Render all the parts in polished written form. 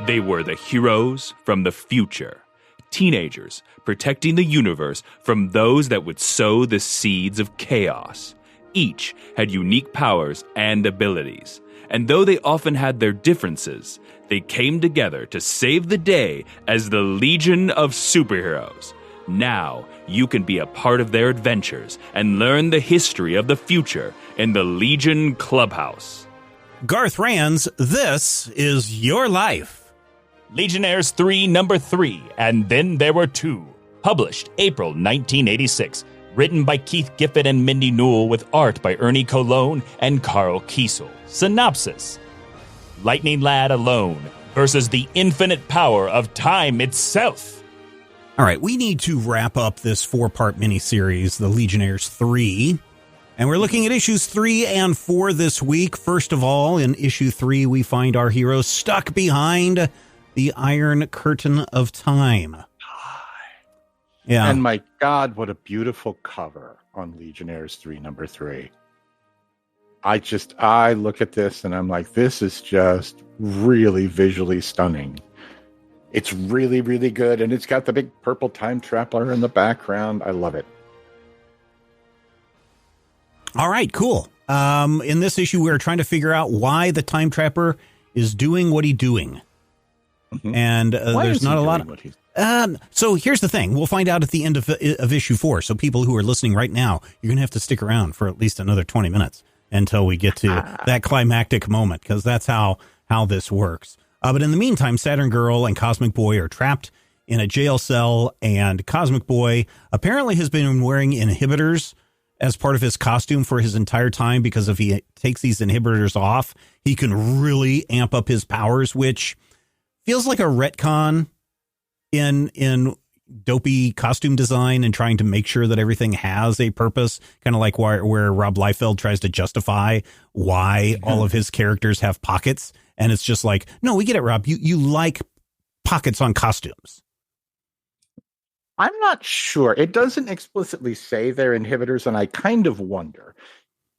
They were the heroes from the future, teenagers protecting the universe from those that would sow the seeds of chaos. Each had unique powers and abilities, and though they often had their differences, they came together to save the day as the Legion of Superheroes. Now, you can be a part of their adventures and learn the history of the future in the Legion Clubhouse. Garth Ranzz, this is your life. Legionnaires 3, number 3, and then there were 2. Published April 1986. Written by Keith Giffen and Mindy Newell with art by Ernie Colón and Karl Kesel. Synopsis: Lightning Lad alone versus the infinite power of time itself. All right, we need to wrap up this 4-part miniseries, The Legionnaires 3. And we're looking at issues 3 and 4 this week. First of all, in issue 3, we find our heroes stuck behind the Iron Curtain of Time. Yeah. And my God, what a beautiful cover on Legionnaires 3, number 3. I look at this and I'm like, this is just really visually stunning. It's really, really good. And it's got the big purple time traveler in the background. I love it. All right, cool. In this issue, we're trying to figure out why the time trapper is doing what he's doing. Mm-hmm. And there's not a lot of... So here's the thing. We'll find out at the end of issue 4. So people who are listening right now, you're going to have to stick around for at least another 20 minutes until we get to that climactic moment, because that's how this works. But in the meantime, Saturn Girl and Cosmic Boy are trapped in a jail cell, and Cosmic Boy apparently has been wearing inhibitors as part of his costume for his entire time, because if he takes these inhibitors off, he can really amp up his powers, which feels like a retcon in dopey costume design and trying to make sure that everything has a purpose, kind of like where Rob Liefeld tries to justify why all of his characters have pockets. And it's just like, no, we get it, Rob. You like pockets on costumes. I'm not sure. It doesn't explicitly say they're inhibitors, and I kind of wonder.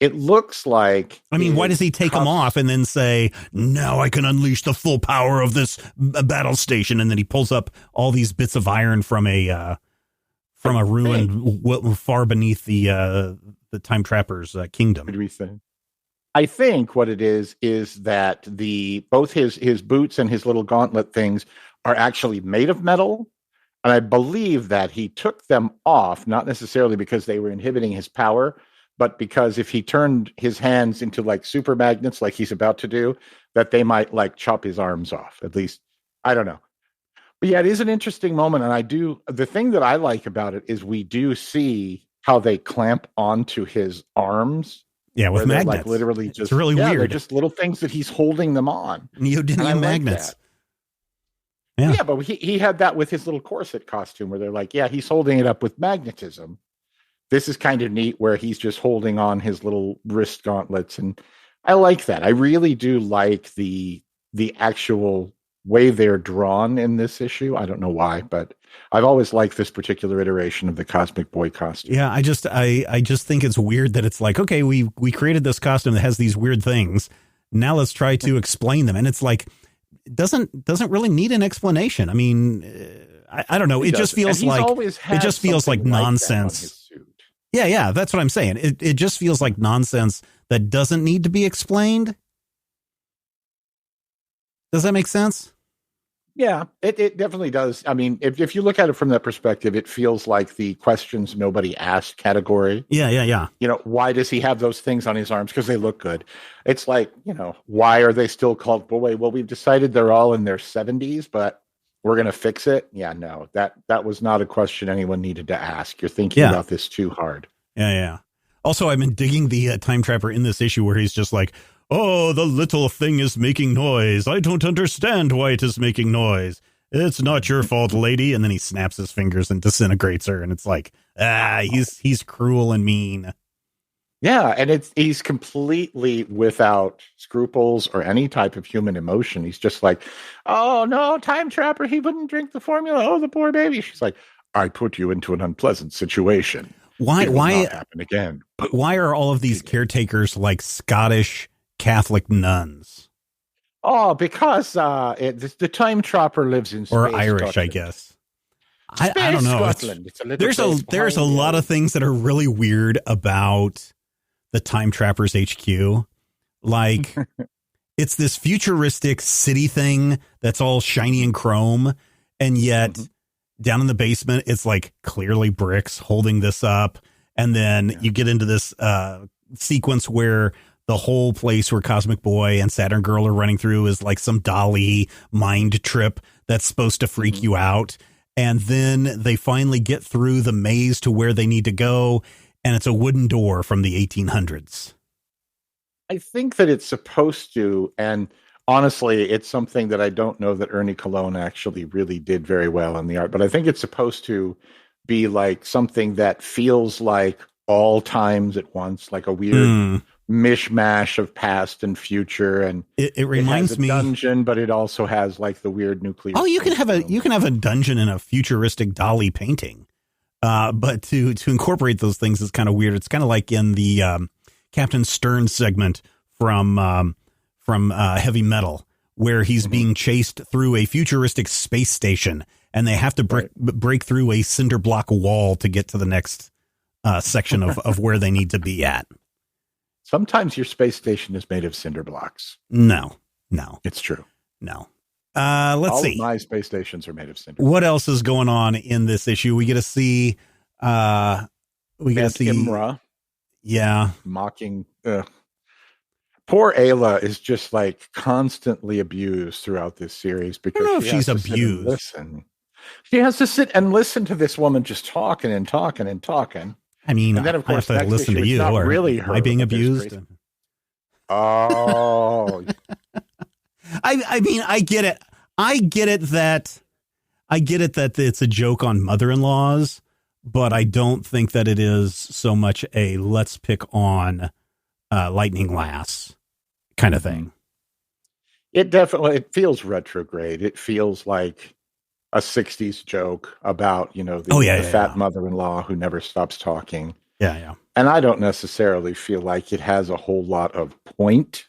It looks like... I mean, why does he take them off and then say, now I can unleash the full power of this battle station? And then he pulls up all these bits of iron from a ruin far beneath the Time Trapper's kingdom. What do we say? I think what it is that both his boots and his little gauntlet things are actually made of metal. And I believe that he took them off, not necessarily because they were inhibiting his power, but because if he turned his hands into like super magnets, like he's about to do, that they might like chop his arms off. At least, I don't know. But yeah, it is an interesting moment. And the thing that I like about it is we do see how they clamp onto his arms. Yeah, with magnets. Like literally just, it's really weird. They're just little things that he's holding them on. Neodymium magnets. Like yeah, but he had that with his little corset costume where they're like, yeah, he's holding it up with magnetism. This is kind of neat where he's just holding on his little wrist gauntlets. And I like that. I really do like the actual way they're drawn in this issue. I don't know why, but I've always liked this particular iteration of the Cosmic Boy costume. Yeah, I just think it's weird that it's like, okay, we created this costume that has these weird things. Now let's try to explain them. And it's like, doesn't really need an explanation. I mean, I don't know. It just feels like nonsense. Yeah, that's what I'm saying. It just feels like nonsense that doesn't need to be explained. Does that make sense? Yeah, it definitely does. I mean, if you look at it from that perspective, it feels like the questions nobody asked category. Yeah. You know, why does he have those things on his arms? Because they look good. It's like, you know, why are they still called boy? Well, we've decided they're all in their 70s, but we're going to fix it. Yeah, no, that was not a question anyone needed to ask. You're thinking about this too hard. Yeah. Also, I've been digging the Time Trapper in this issue where he's just like, oh, the little thing is making noise. I don't understand why it is making noise. It's not your fault, lady. And then he snaps his fingers and disintegrates her. And it's like, he's cruel and mean. Yeah, and he's completely without scruples or any type of human emotion. He's just like, oh, no, Time Trapper, he wouldn't drink the formula. Oh, the poor baby. She's like, I put you into an unpleasant situation. Why not happen again? Why are all of these caretakers like Scottish Catholic nuns? Because the time trapper lives in space. Or Irish, Scotland. I guess. I don't know. There's a lot of things that are really weird about the Time Trappers HQ. Like, it's this futuristic city thing that's all shiny and chrome, and yet down in the basement, it's like clearly bricks holding this up. And then you get into this sequence where the whole place where Cosmic Boy and Saturn Girl are running through is like some Dali mind trip that's supposed to freak you out. And then they finally get through the maze to where they need to go, and it's a wooden door from the 1800s. I think that it's supposed to, and honestly, it's something that I don't know that Ernie Colón actually really did very well in the art, but I think it's supposed to be like something that feels like all times at once, like a weird mishmash of past and future, and it reminds me dungeon, but it also has like the weird nuclear. Oh, you can have a dungeon in a futuristic Dali painting, but to incorporate those things is kind of weird. It's kind of like in the Captain Stern segment from Heavy Metal, where he's being chased through a futuristic space station, and they have to break through a cinder block wall to get to the next section of where they need to be at. Sometimes your space station is made of cinder blocks. No, it's true. No. Let's see. All of my space stations are made of cinder. What else is going on in this issue? We get to see. Imra. Yeah, mocking. Poor Ayla is just like constantly abused throughout this series because I don't know if she's abused. Listen, she has to sit and listen to this woman just talking and talking and talking. I mean, and then of course, I have to listen to you. Or really am I being abused? Oh, I mean, I get it. I get it that it's a joke on mother-in-laws, but I don't think that it is so much a let's pick on Lightning Lass kind of thing. It feels retrograde. It feels like a 60s joke about, the fat mother-in-law who never stops talking. Yeah. And I don't necessarily feel like it has a whole lot of point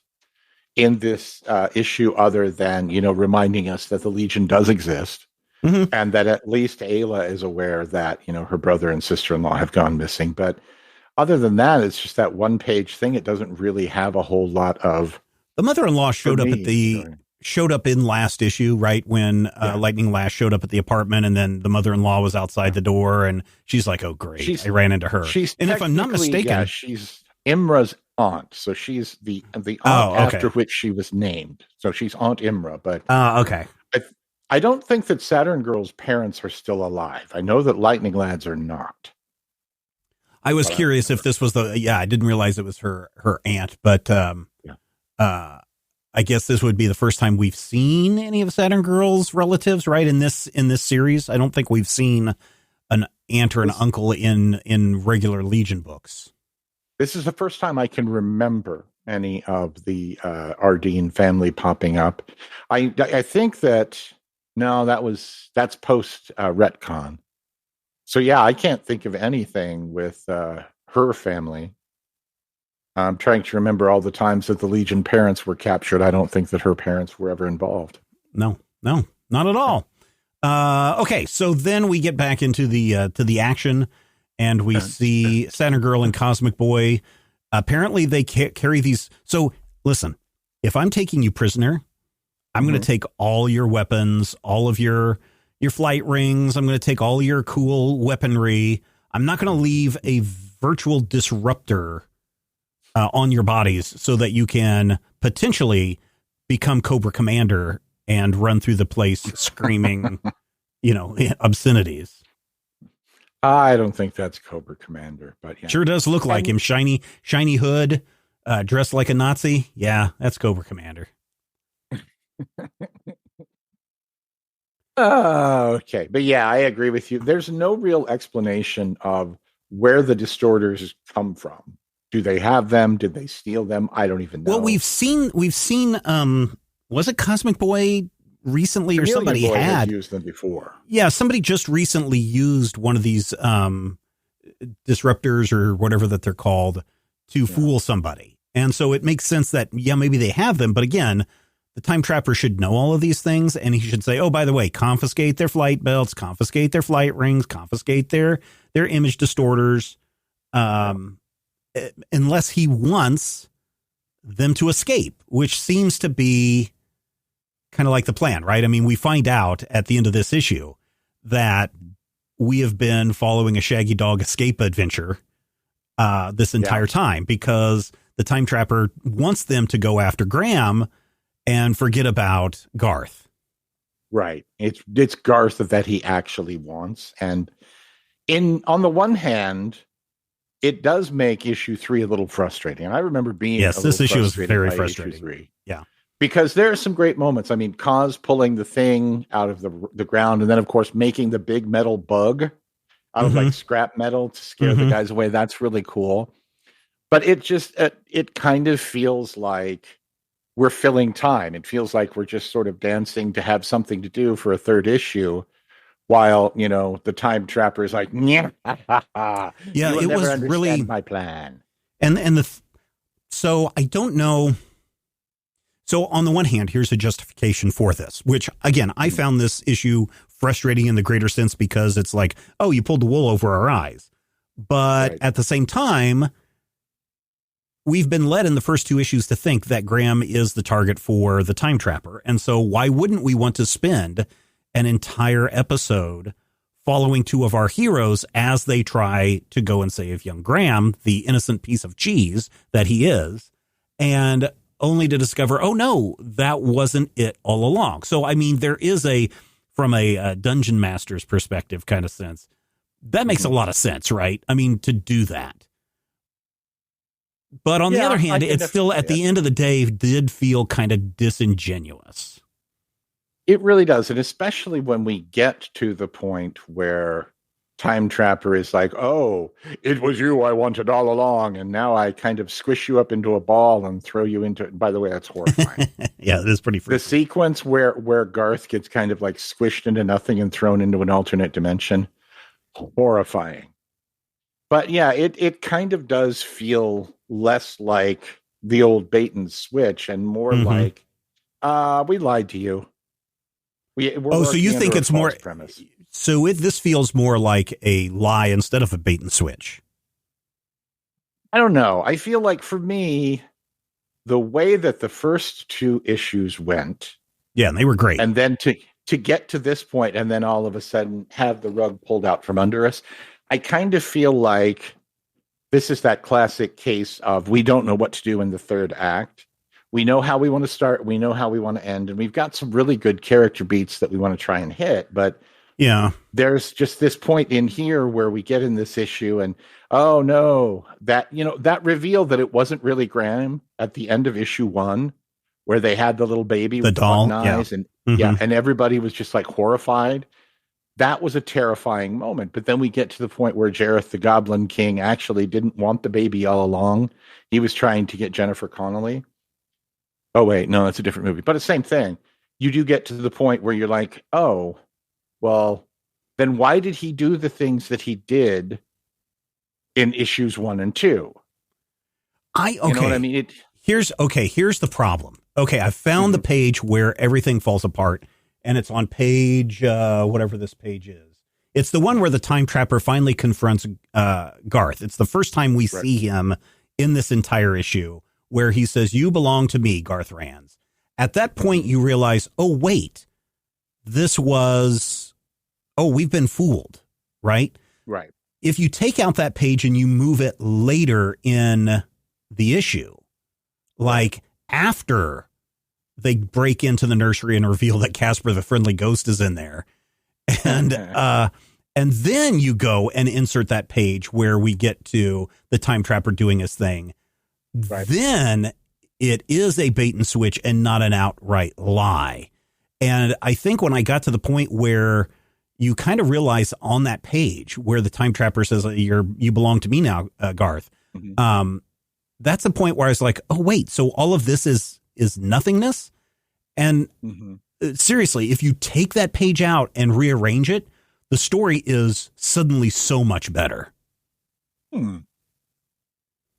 in this issue other than, reminding us that the Legion does exist and that at least Ayla is aware that, her brother and sister-in-law have gone missing. But other than that, it's just that one-page thing. It doesn't really have a whole lot of... The mother-in-law showed up in last issue, right? When Lightning Lass showed up at the apartment, and then the mother-in-law was outside the door, and she's like, "Oh, great! I ran into her." And if I'm not mistaken, she's Imra's aunt, so she's the aunt after which she was named. So she's Aunt Imra. But okay. I don't think that Saturn Girl's parents are still alive. I know that Lightning Lads are not. I was curious if this was I didn't realize it was her aunt, but I guess this would be the first time we've seen any of Saturn Girl's relatives, right? In this series, I don't think we've seen an aunt or an uncle in regular Legion books. This is the first time I can remember any of the Ardeen family popping up. I think that that's post retcon. So yeah, I can't think of anything with her family. I'm trying to remember all the times that the Legion parents were captured. I don't think that her parents were ever involved. No, not at all. Okay, so then we get back into the action, and we see Saturn Girl and Cosmic Boy. Apparently, they carry these. So listen, if I'm taking you prisoner, I'm going to take all your weapons, all of your flight rings. I'm going to take all your cool weaponry. I'm not going to leave a virtual disruptor on your bodies so that you can potentially become Cobra Commander and run through the place screaming, obscenities. I don't think that's Cobra Commander, but yeah. Sure does look like him. Shiny hood, dressed like a Nazi. Yeah, that's Cobra Commander. Okay. But yeah, I agree with you. There's no real explanation of where the distorters come from. Do they have them? Did they steal them? I don't even know. Well, we've seen, was it Cosmic Boy recently or somebody had used them before? Yeah. Somebody just recently used one of these, disruptors or whatever that they're called to fool somebody. And so it makes sense that, maybe they have them. But again, the time trapper should know all of these things, and he should say, oh, by the way, confiscate their flight belts, confiscate their flight rings, confiscate their image distorters, unless he wants them to escape, which seems to be kind of like the plan, right? I mean, we find out at the end of this issue that we have been following a Shaggy Dog escape adventure this entire time, because the time trapper wants them to go after Graham and forget about Garth. Right. It's Garth that he actually wants. And on the one hand, it does make issue 3 a little frustrating. And I remember being this issue is very frustrating. Issue 3. Yeah. Because there are some great moments. I mean, Kaz pulling the thing out of the ground, and then of course making the big metal bug out of like scrap metal to scare the guys away. That's really cool. But it just it kind of feels like we're filling time. It feels like we're just sort of dancing to have something to do for a third issue, while, you know, the time trapper is like, yeah, it was really my plan. So I don't know. So on the one hand, here's a justification for this, which again, I found this issue frustrating in the greater sense because it's like, oh, you pulled the wool over our eyes. But at the same time, we've been led in the first 2 issues to think that Graham is the target for the time trapper. And so why wouldn't we want to spend an entire episode following 2 of our heroes as they try to go and save young Graham, the innocent piece of cheese that he is, and only to discover, oh no, that wasn't it all along. So, I mean, there is from a dungeon master's perspective kind of sense, that makes a lot of sense, right? I mean, to do that. But on the other hand, it's still, at the end of the day, did feel kind of disingenuous. It really does. And especially when we get to the point where time trapper is like, oh, it was you I wanted all along, and now I kind of squish you up into a ball and throw you into it. By the way, that's horrifying. Yeah, it is pretty freaky. The sequence where Garth gets kind of like squished into nothing and thrown into an alternate dimension, horrifying. But yeah, it kind of does feel less like the old bait and switch and more like, we lied to you. So you think it's more premise. So this feels more like a lie instead of a bait and switch. I don't know. I feel like for me, the way that the first 2 issues went. Yeah, and they were great. And then to get to this point and then all of a sudden have the rug pulled out from under us, I kind of feel like this is that classic case of we don't know what to do in the third act. We know how we want to start. We know how we want to end. And we've got some really good character beats that we want to try and hit. But yeah, there's just this point in here where we get in this issue and, oh no, that reveal that it wasn't really Graham at the end of issue 1, where they had the little baby with the doll eyes and and everybody was just like horrified. That was a terrifying moment. But then we get to the point where Jareth the Goblin King actually didn't want the baby all along. He was trying to get Jennifer Connelly. Oh, wait, no, that's a different movie. But the same thing. You do get to the point where you're like, oh, well, then why did he do the things that he did in issues 1 and 2? You know what I mean? Here's the problem. Okay, I found the page where everything falls apart. And it's on page, whatever this page is. It's the one where the time trapper finally confronts Garth. It's the first time we see him in this entire issue, where he says, you belong to me, Garth Ranzz. At that point, you realize, oh, wait, we've been fooled, right? Right. If you take out that page and you move it later in the issue, like after they break into the nursery and reveal that Casper the Friendly Ghost is in there. And then you go and insert that page where we get to the time trapper doing his thing. Right. Then it is a bait and switch and not an outright lie. And I think when I got to the point where you kind of realize on that page where the time trapper says, you belong to me now, Garth. That's the point where I was like, oh, wait, so all of this is nothingness. And seriously, if you take that page out and rearrange it, the story is suddenly so much better.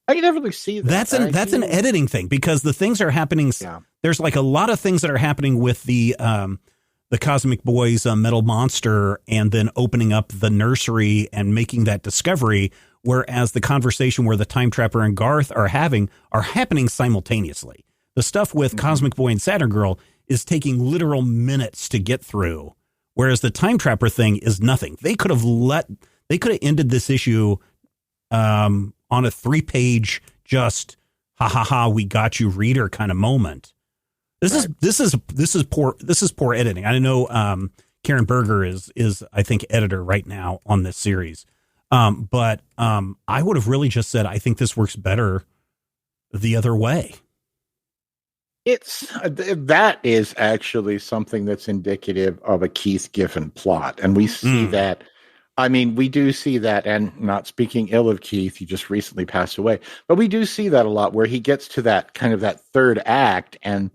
I can definitely see that. That's an editing thing, because the things are happening. Yeah. There's like a lot of things that are happening with the Cosmic Boy's metal monster, and then opening up the nursery and making that discovery. Whereas the conversation where the Time Trapper and Garth are happening simultaneously. The stuff with Cosmic Boy and Saturn Girl is taking literal minutes to get through, whereas the Time Trapper thing is nothing. They could have ended this issue on a 3-page just we got you reader kind of moment. This is poor editing. I know Karen Berger is I think editor right now on this series. But I would have really just said, I think this works better the other way. That is actually something that's indicative of a Keith Giffen plot. And we see that. I mean, we do see that, and not speaking ill of Keith, he just recently passed away, but we do see that a lot where he gets to that kind of that third act and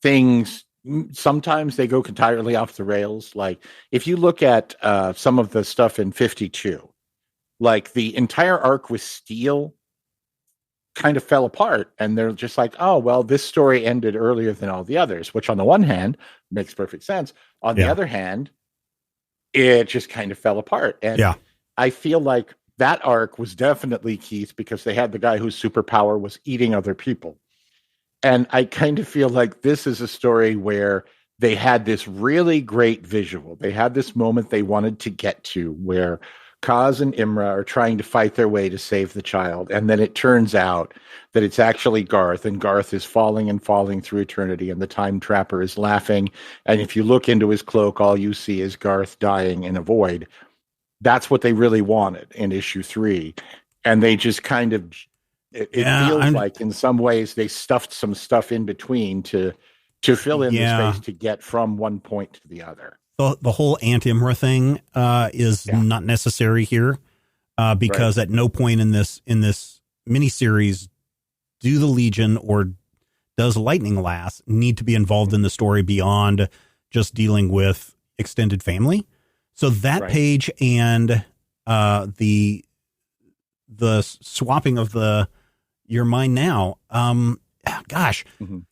things, sometimes they go entirely off the rails. Like if you look at some of the stuff in 52, like the entire arc with Steel kind of fell apart, and they're just like, oh, well, this story ended earlier than all the others, which on the one hand makes perfect sense. On the other hand, it just kind of fell apart. And I feel like that arc was definitely Keith, because they had the guy whose superpower was eating other people. And I kind of feel like this is a story where they had this really great visual. They had this moment they wanted to get to where Kaz and Imra are trying to fight their way to save the child. And then it turns out that it's actually Garth, and Garth is falling and falling through eternity, and the Time Trapper is laughing. And if you look into his cloak, all you see is Garth dying in a void. That's what they really wanted in issue 3. And they just kind of, it feels like in some ways they stuffed some stuff in between to fill in the space to get from one point to the other. The whole Aunt Imra thing is not necessary here, because at no point in this miniseries do the Legion or does Lightning Lass need to be involved in the story beyond just dealing with extended family. So that page and the swapping of the You're Mine Now.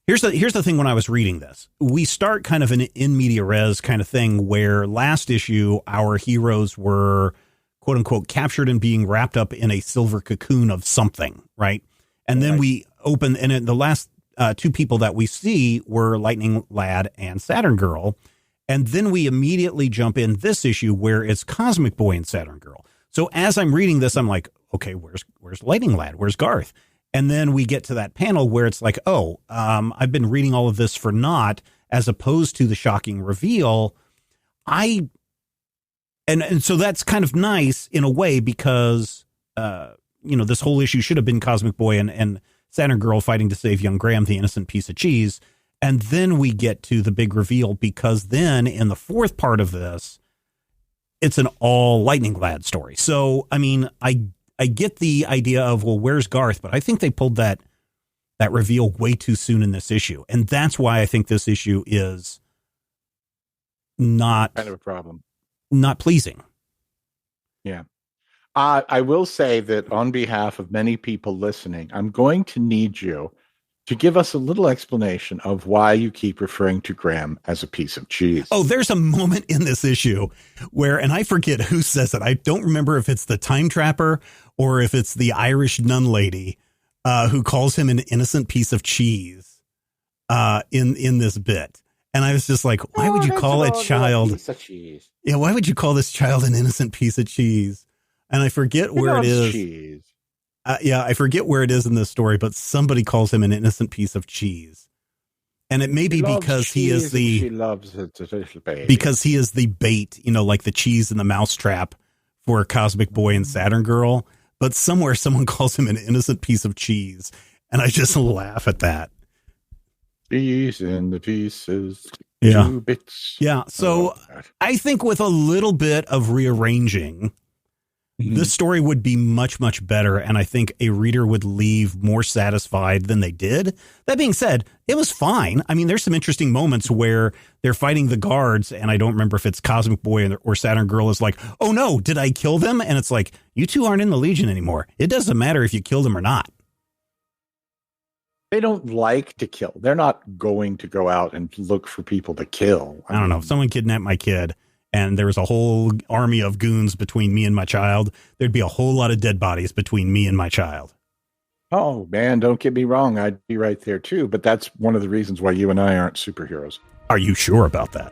Here's the thing. When I was reading this, we start kind of an in media res kind of thing where last issue our heroes were quote unquote captured and being wrapped up in a silver cocoon of something, right? And then we open, and the last two people that we see were Lightning Lad and Saturn Girl, and then we immediately jump in this issue where it's Cosmic Boy and Saturn Girl. So as I'm reading this, I'm like, okay, where's Lightning Lad? Where's Garth? And then we get to that panel where it's like, I've been reading all of this for naught, as opposed to the shocking reveal. And so that's kind of nice in a way, because, this whole issue should have been Cosmic Boy and Saturn Girl fighting to save young Graham, the innocent piece of cheese. And then we get to the big reveal, because then in the fourth part of this, it's an all Lightning Lad story. So, I mean, I get the idea of, well, where's Garth? But I think they pulled that reveal way too soon in this issue. And that's why I think this issue is not kind of a problem, not pleasing. Yeah. I will say that on behalf of many people listening, I'm going to need you to give us a little explanation of why you keep referring to Graham as a piece of cheese. Oh, there's a moment in this issue where, and I forget who says it. I don't remember if it's the Time Trapper or if it's the Irish nun lady who calls him an innocent piece of cheese in this bit. And I was just like, why would you call a child piece of cheese? Yeah, why would you call this child an innocent piece of cheese? And I forget where it is. Cheese. I forget where it is in this story, but somebody calls him an innocent piece of cheese. And it may be because he is she loves it, little baby. Because he is the bait, like the cheese in the mousetrap for Cosmic Boy and Saturn Girl. But somewhere someone calls him an innocent piece of cheese. And I just laugh at that. Cheese in the pieces. Yeah. 2 bits. Yeah. So I think with a little bit of rearranging, this story would be much, much better, and I think a reader would leave more satisfied than they did. That being said, it was fine. I mean, there's some interesting moments where they're fighting the guards, and I don't remember if it's Cosmic Boy or Saturn Girl is like, oh no, did I kill them? And it's like, you two aren't in the Legion anymore. It doesn't matter if you killed them or not. They don't like to kill. They're not going to go out and look for people to kill. I don't know. If someone kidnapped my kid and there was a whole army of goons between me and my child, there'd be a whole lot of dead bodies between me and my child. Oh, man, don't get me wrong. I'd be right there, too. But that's one of the reasons why you and I aren't superheroes. Are you sure about that?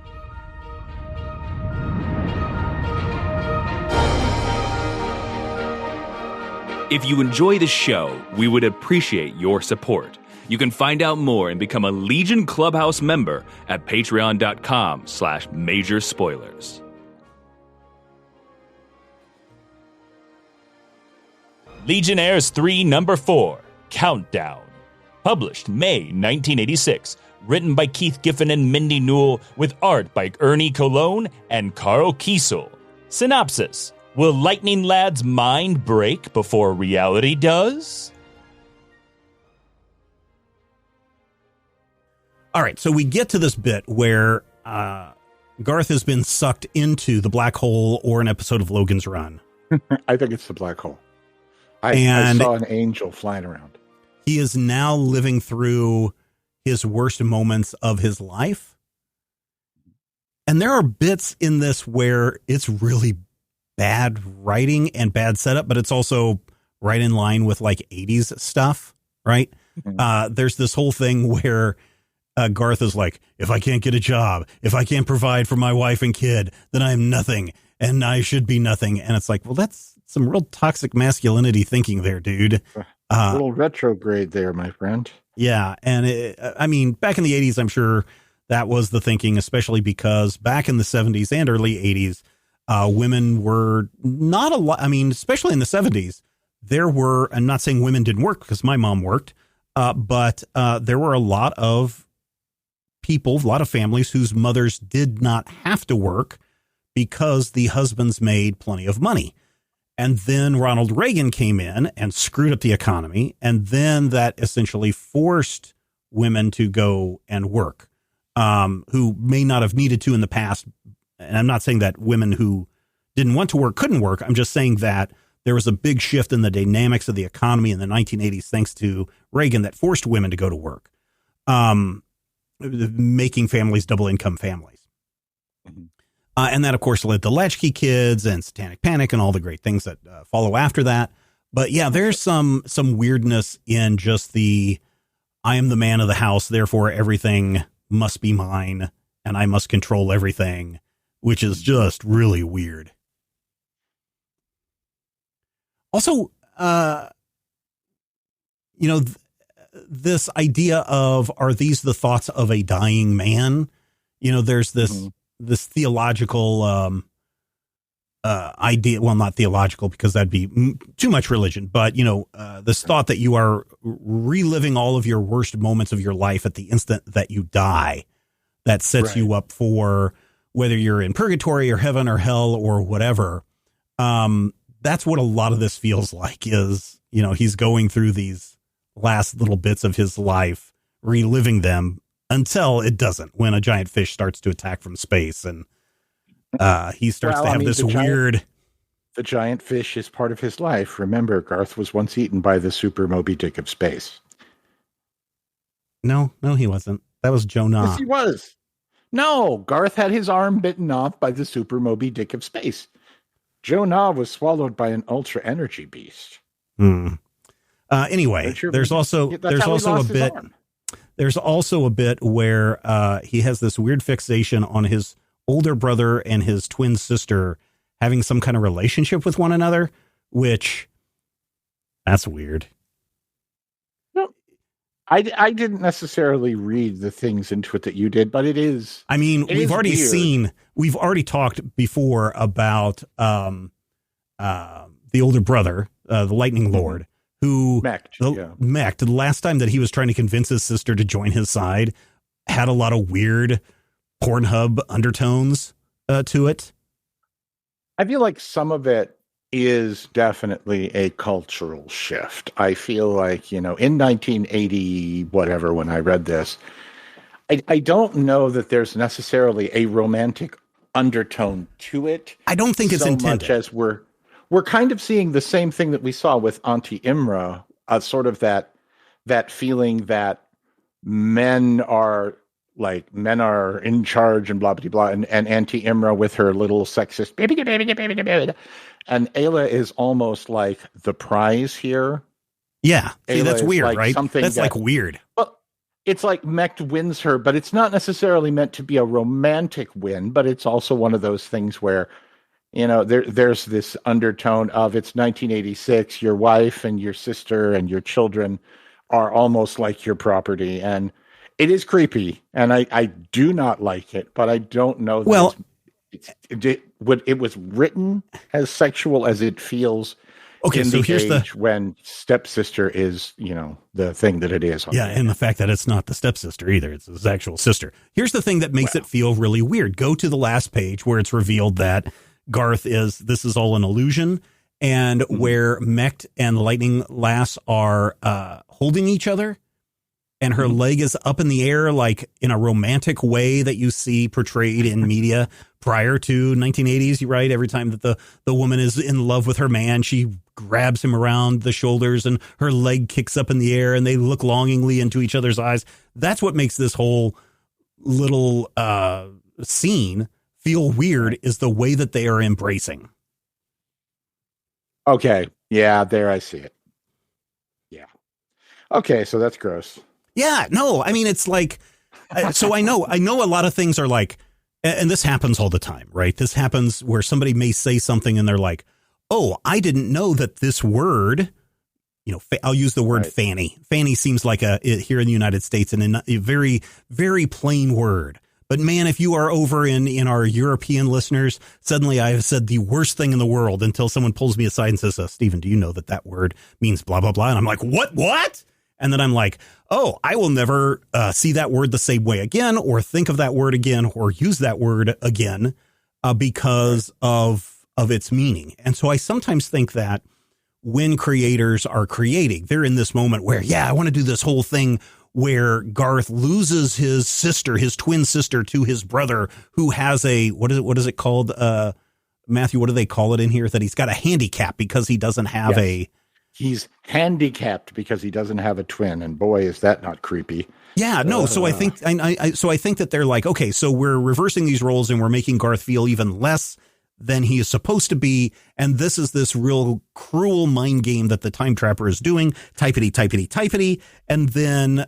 If you enjoy the show, we would appreciate your support. You can find out more and become a Legion Clubhouse member at patreon.com/major spoilers. Legionnaires 3 number 4, Countdown. Published May 1986. Written by Keith Giffen and Mindy Newell with art by Ernie Colón and Karl Kesel. Synopsis. Will Lightning Lad's mind break before reality does? All right, so we get to this bit where Garth has been sucked into the black hole or an episode of Logan's Run. I think it's the black hole. I saw an angel flying around. He is now living through his worst moments of his life. And there are bits in this where it's really bad writing and bad setup, but it's also right in line with like 80s stuff, right? Mm-hmm. There's this whole thing where Garth is like, if I can't get a job, if I can't provide for my wife and kid, then I'm nothing and I should be nothing. And it's like, well, that's some real toxic masculinity thinking there, dude. A little retrograde there, my friend. Yeah. And I mean, back in the 80s, I'm sure that was the thinking, especially because back in the 70s and early 80s, women were not a lot. I mean, especially in the 70s, there were, I'm not saying women didn't work because my mom worked, but there were a lot of people, a lot of families whose mothers did not have to work because the husbands made plenty of money. And then Ronald Reagan came in and screwed up the economy. And then that essentially forced women to go and work, who may not have needed to in the past. And I'm not saying that women who didn't want to work couldn't work. I'm just saying that there was a big shift in the dynamics of the economy in the 1980s, thanks to Reagan, that forced women to go to work, making families double income families. Mm-hmm. And that, of course, led to Latchkey Kids and Satanic Panic and all the great things that follow after that. But yeah, there's some weirdness in just the, I am the man of the house, therefore everything must be mine and I must control everything, which is just really weird. Also, this idea of, are these the thoughts of a dying man? You know, there's this, mm-hmm. this theological idea. Well, not theological because that'd be too much religion, but this thought that you are reliving all of your worst moments of your life at the instant that you die, that sets you up for whether you're in purgatory or heaven or hell or whatever. That's what a lot of this feels like is, he's going through these last little bits of his life, reliving them until it doesn't, when a giant fish starts to attack from space and he starts to have this weird. The giant fish is part of his life. Remember, Garth was once eaten by the super Moby Dick of space. No, he wasn't. That was Jonah. Yes, he was. No, Garth had his arm bitten off by the super Moby Dick of space. Jonah was swallowed by an ultra energy beast. Anyway, there's also a bit. There's also a bit where he has this weird fixation on his older brother and his twin sister having some kind of relationship with one another, which that's weird. No, I didn't necessarily read the things into it that you did, but it is. I mean, we've already talked before about the older brother, the Lightning Lord, who Mech, the last time that he was trying to convince his sister to join his side, had a lot of weird Pornhub undertones to it. I feel like some of it is definitely a cultural shift. I feel like, in 1980, whatever, when I read this, I don't know that there's necessarily a romantic undertone to it. I don't think it's intended. Much as we're kind of seeing the same thing that we saw with Auntie Imra, sort of that that feeling that men are in charge and blah blah blah, and Auntie Imra with her little sexist baby, and Ayla is almost like the prize here. Yeah, see, that's weird, like right? Something that's like weird. Well, it's like Mech wins her, but it's not necessarily meant to be a romantic win. But it's also one of those things where, there's this undertone of it's 1986. Your wife and your sister and your children are almost like your property, and it is creepy, and I do not like it, but I don't know that it was written as sexual as it feels. Okay, so here's when stepsister is, the thing that it is. And the fact that it's not the stepsister either; it's his actual sister. Here's the thing that makes it feel really weird. Go to the last page where it's revealed that Garth this is all an illusion, and where Mech and Lightning Lass are holding each other. And her leg is up in the air, like in a romantic way that you see portrayed in media prior to 1980s, right? Every time that the woman is in love with her man, she grabs him around the shoulders and her leg kicks up in the air and they look longingly into each other's eyes. That's what makes this whole little scene feel weird, is the way that they are embracing. Okay. Yeah, there I see it. Yeah. Okay, so that's gross. Yeah, no, I mean, it's like, so I know a lot of things are like, and this happens all the time, right? This happens where somebody may say something and they're like, oh, I didn't know that this word, I'll use the word fanny. Fanny seems like here in the United States, and a very, very plain word. But man, if you are over in our European listeners, suddenly I have said the worst thing in the world until someone pulls me aside and says, Stephen, do you know that word means blah, blah, blah? And I'm like, what? And then I'm like, oh, I will never see that word the same way again, or think of that word again, or use that word again because of its meaning. And so I sometimes think that when creators are creating, they're in this moment where, I want to do this whole thing where Garth loses his sister, his twin sister, to his brother, who has what is it called? Matthew, what do they call it in here? That he's got a handicap because he doesn't have He's handicapped because he doesn't have a twin, and boy, is that not creepy. Yeah, no. So I think, I think that they're like, okay, so we're reversing these roles and we're making Garth feel even less than he is supposed to be, and this real cruel mind game that the Time Trapper is doing. Typity, and then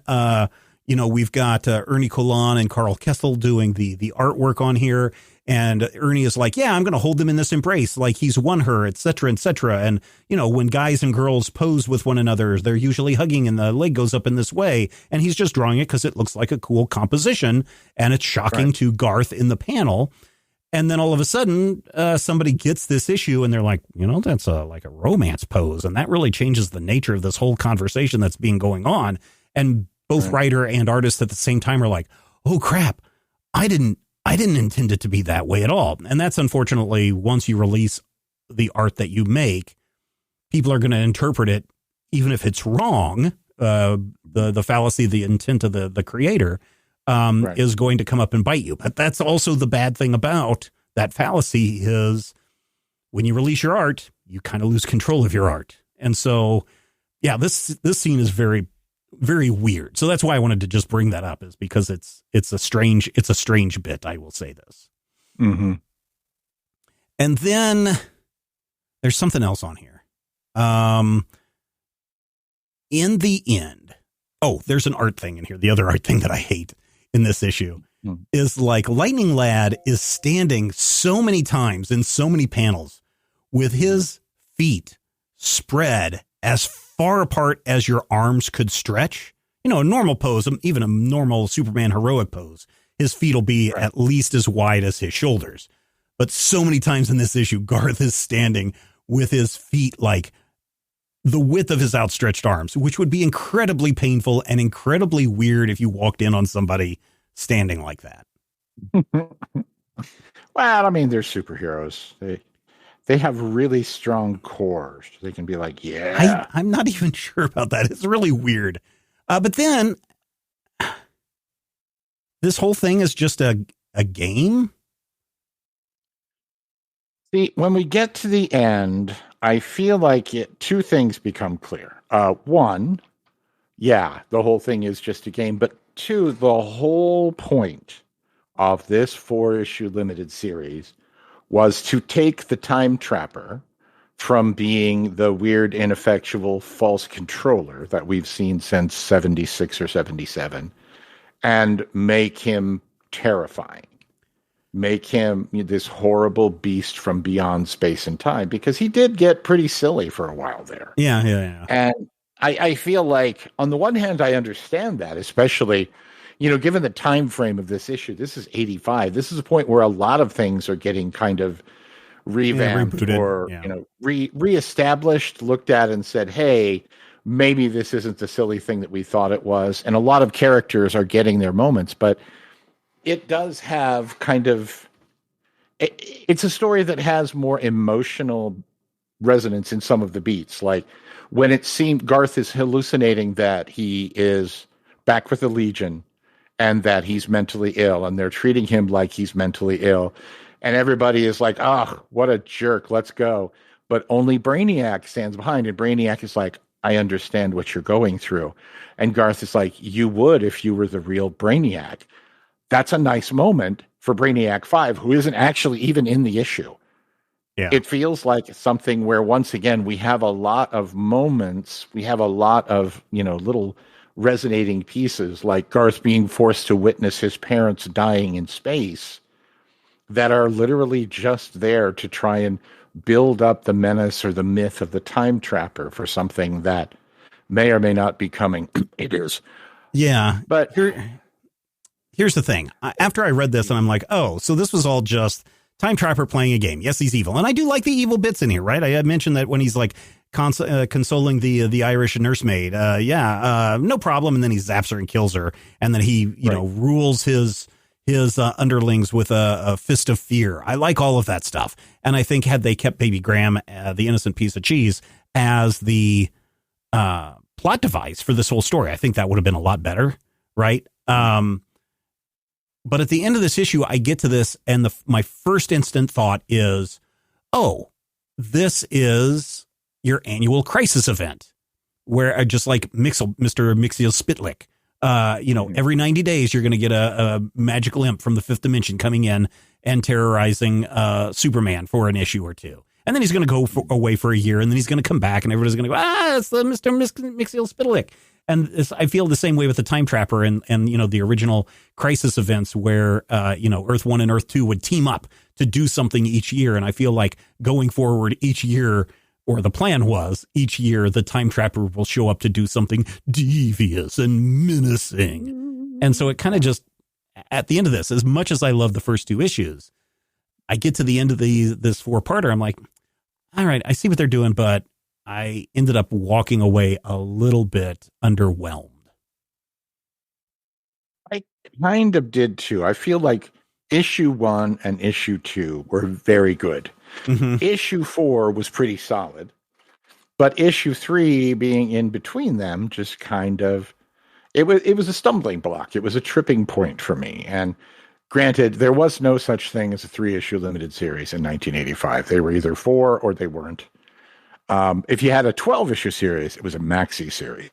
we've got Ernie Colón and Karl Kesel doing the artwork on here. And Ernie is like, I'm going to hold him in this embrace like he's won her, et cetera, et cetera. And, when guys and girls pose with one another, they're usually hugging and the leg goes up in this way. And he's just drawing it because it looks like a cool composition. And it's shocking to Garth in the panel. And then all of a sudden, somebody gets this issue and they're like, that's like a romance pose. And that really changes the nature of this whole conversation that's being going on. And both writer and artist at the same time are like, oh, crap, I didn't intend it to be that way at all. And that's unfortunately, once you release the art that you make, people are going to interpret it, even if it's wrong. The fallacy, the intent of the creator is going to come up and bite you. But that's also the bad thing about that fallacy is when you release your art, you kind of lose control of your art. And so, this scene is very, very weird. So that's why I wanted to just bring that up, is because it's a strange bit. I will say this. Mm-hmm. And then there's something else on here. In the end, there's an art thing in here. The other art thing that I hate in this issue is like Lightning Lad is standing so many times in so many panels with his feet spread as far apart as your arms could stretch. A normal pose, even a normal Superman heroic pose, his feet will be at least as wide as his shoulders. But so many times in this issue, Garth is standing with his feet like the width of his outstretched arms, which would be incredibly painful and incredibly weird if you walked in on somebody standing like that. Well, I mean, they're superheroes. They have really strong cores. They can be like, I'm not even sure about that. It's really weird. But then this whole thing is just a game. See, when we get to the end, I feel like two things become clear. One, Yeah, the whole thing is just a game. But two, the whole point of this 4-issue limited series was to take the Time Trapper from being the weird, ineffectual, false controller that we've seen since 76 or 77 and make him terrifying. Make him this horrible beast from beyond space and time, because he did get pretty silly for a while there. Yeah. And I feel like, on the one hand, I understand that, especially, given the time frame of this issue. This is 85. This is a point where a lot of things are getting kind of revamped or reestablished, looked at and said, hey, maybe this isn't the silly thing that we thought it was. And a lot of characters are getting their moments, but it does have it's a story that has more emotional resonance in some of the beats. Like when it seemed Garth is hallucinating that he is back with the Legion and that he's mentally ill, and they're treating him like he's mentally ill. And everybody is like, oh, what a jerk, let's go. But only Brainiac stands behind, and Brainiac is like, I understand what you're going through. And Garth is like, you would if you were the real Brainiac. That's a nice moment for Brainiac 5, who isn't actually even in the issue. Yeah. It feels like something where, once again, we have a lot of moments. We have a lot of, little resonating pieces, like Garth being forced to witness his parents dying in space, that are literally just there to try and build up the menace or the myth of the Time Trapper for something that may or may not be coming. It is. Yeah. But here's the thing. After I read this, and I'm like, oh, so this was all just Time Trapper playing a game. Yes, he's evil. And I do like the evil bits in here, right? I had mentioned that when he's like consoling the Irish nursemaid. No problem. And then he zaps her and kills her. And then he, rules his underlings with a fist of fear. I like all of that stuff. And I think had they kept Baby Graham, the innocent piece of cheese, as the plot device for this whole story, I think that would have been a lot better. Right. But at the end of this issue, I get to this, and my first instant thought is, oh, this is your annual crisis event, where just like Mr. Mixiel Spitlick, every 90 days, you're going to get a magical imp from the fifth dimension coming in and terrorizing Superman for an issue or two. And then he's going to go away for a year, and then he's going to come back, and everybody's going to go, it's the Mr. Mixiel Spitlick. And I feel the same way with the Time Trapper and the original crisis events where, Earth 1 and Earth 2 would team up to do something each year. And I feel like going forward each year, or the plan was each year, the Time Trapper will show up to do something devious and menacing. And so it kind of just, at the end of this, as much as I love the first two issues, I get to the end of this 4-parter. I'm like, all right, I see what they're doing, but I ended up walking away a little bit underwhelmed. I kind of did too. I feel like issue 1 and issue 2 were very good. Mm-hmm. Issue 4 was pretty solid, but issue 3 being in between them just kind of, it was a stumbling block. It was a tripping point for me. And granted, there was no such thing as a 3-issue limited series in 1985. They were either 4 or they weren't. If you had a 12-issue series, it was a maxi series,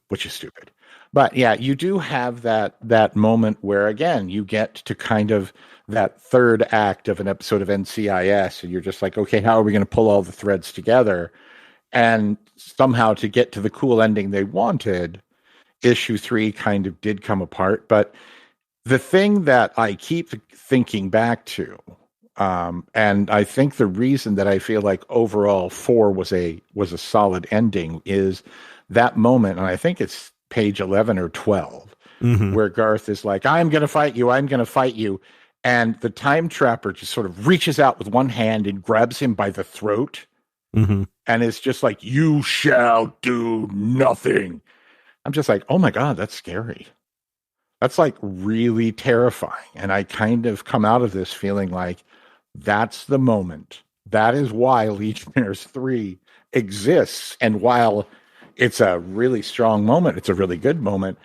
which is stupid. But yeah, you do have that moment where, again, you get to kind of that third act of an episode of NCIS, and you're just like, okay, how are we going to pull all the threads together? And somehow, to get to the cool ending they wanted, issue 3 kind of did come apart. But the thing that I keep thinking back to, and I think the reason that I feel like overall 4 was a solid ending is that moment, and I think it's page 11 or 12, where Garth is like, I'm going to fight you. And the Time Trapper just sort of reaches out with one hand and grabs him by the throat. And it's just like, you shall do nothing. I'm just like, oh my God, that's scary. That's like really terrifying. And I kind of come out of this feeling like, that's the moment. That is why Legionnaires 3 exists. And while it's a really strong moment, it's a really good moment,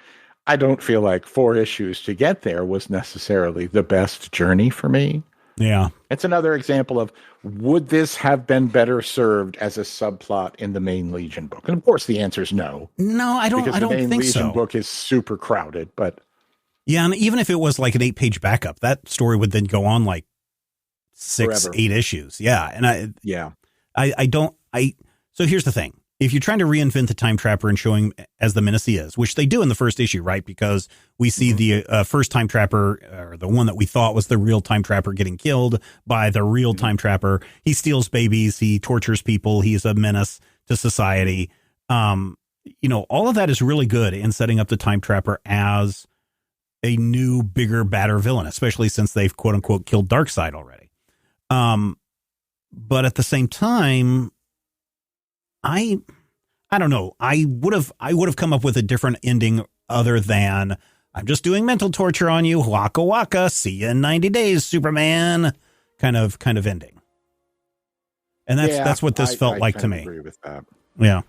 I don't feel like 4 issues to get there was necessarily the best journey for me. Yeah. It's another example of, would this have been better served as a subplot in the main Legion book? And of course the answer is no. No, I don't think so. Because the main Legion book is super crowded, but... Yeah, and even if it was like an 8-page backup, that story would then go on like 6, 8 issues. Yeah. And so here's the thing. If you're trying to reinvent the Time Trapper and show him as the menace he is, which they do in the first issue, right? Because we see the first Time Trapper, or the one that we thought was the real Time Trapper, getting killed by the real Time Trapper. He steals babies. He tortures people. He's a menace to society. All of that is really good in setting up the Time Trapper as a new, bigger, badder villain, especially since they've quote unquote killed Darkseid already. But at the same time, I don't know. I would have come up with a different ending other than, I'm just doing mental torture on you. Waka waka. See you in 90 days, Superman. Kind of ending. And that's what this felt like to me. I agree with that. Yeah.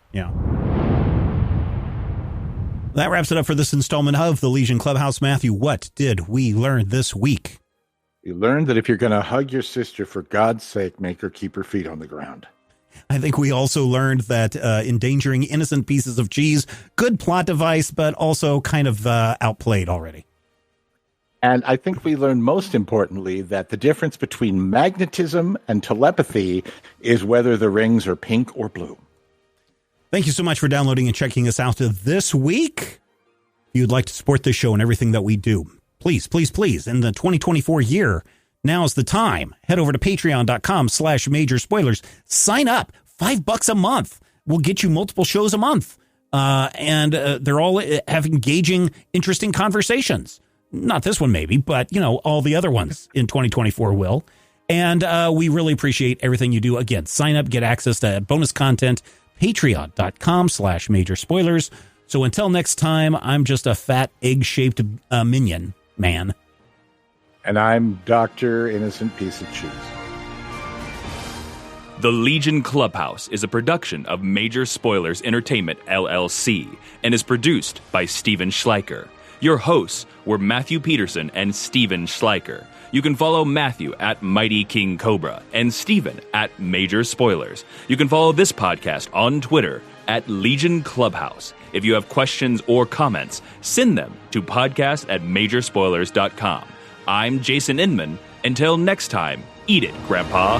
That wraps it up for this installment of the Legion Clubhouse. Matthew, what did we learn this week? We learned that if you're going to hug your sister, for God's sake, make her keep her feet on the ground. I think we also learned that endangering innocent pieces of cheese, good plot device, but also kind of outplayed already. And I think we learned most importantly that the difference between magnetism and telepathy is whether the rings are pink or blue. Thank you so much for downloading and checking us out this week. If you'd like to support this show and everything that we do, please, in the 2024 year, now's the time. Head over to patreon.com/major spoilers. Sign up. $5 a month will get you multiple shows a month. And they're all have engaging, interesting conversations. Not this one, maybe, but, all the other ones in 2024 will. And we really appreciate everything you do. Again, sign up, get access to bonus content. Patreon.com/major spoilers. So until next time, I'm just a fat egg-shaped minion man. And I'm Dr. Innocent Piece of Cheese. The Legion Clubhouse is a production of Major Spoilers Entertainment, LLC, and is produced by Steven Schleicher. Your hosts were Matthew Peterson and Steven Schleicher. You can follow Matthew at Mighty King Cobra and Steven at Major Spoilers. You can follow this podcast on Twitter at Legion Clubhouse. If you have questions or comments, send them to podcast@majorspoilers.com. I'm Jason Inman. Until next time, eat it, Grandpa.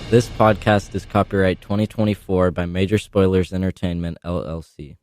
This podcast is copyright 2024 by Major Spoilers Entertainment, LLC.